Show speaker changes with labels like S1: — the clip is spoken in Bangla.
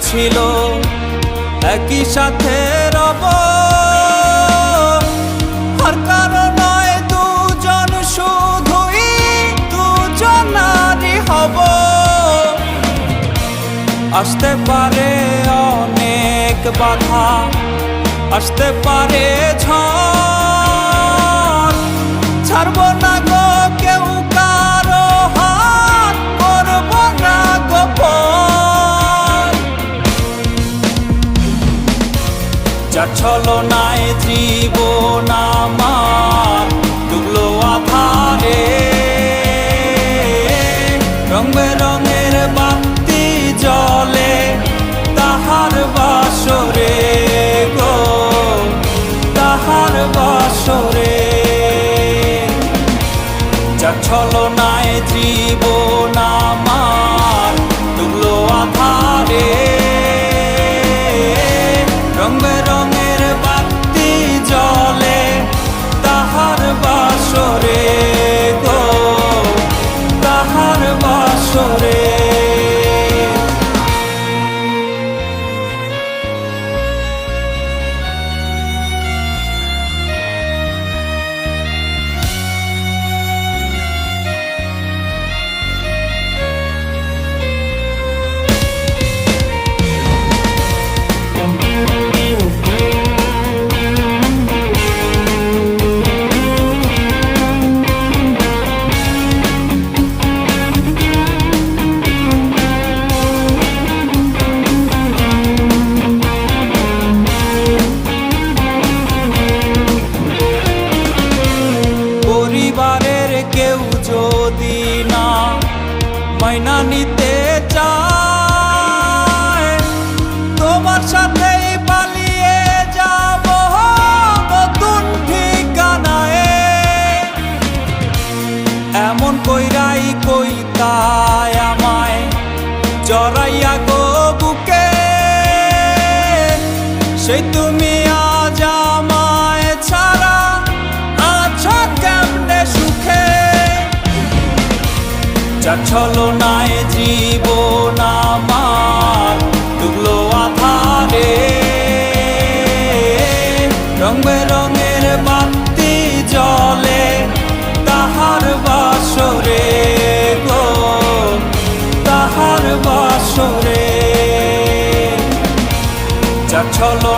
S1: ছিল একই সাথে রব, আর কারো নয় দুজন, শুধুই দুজনারই হব। আসতে পারে অনেক বাধা, আসতে পারে ঝড়, ছাড়ব না গো কেউ কারো হাত, করব না গোপন। যার ছলনায় জীবন আমার ডুবলো আধারে, রং বেরঙের বাতি জ্বলে তাহার বাসরে গো, তাহার বাসরে। যার ছলনায় জীবন আমার ডুবলো আধারে, রং বেরঙের বাতি জ্বলে তাহার বাসরে গো, তাহার বাসরে। পরিবারের কেউ যদি না মাইনা নিতে চায়, তোমার সাথেই পালিয়ে যাব নতুন ঠিকানায়। এমন কইরাই কইতায় আমায় জড়াইয়া গো বুকে, সেই তুমি আজ আমায় ছাড়া আছো কেমনে সুখে। যার ছলনায় জীবন আমার ডুবলো আধারে, রং বেরঙের বাতি জ্বলে তাহার বাসরে গো, তাহার বাসরে। যার ছলনায়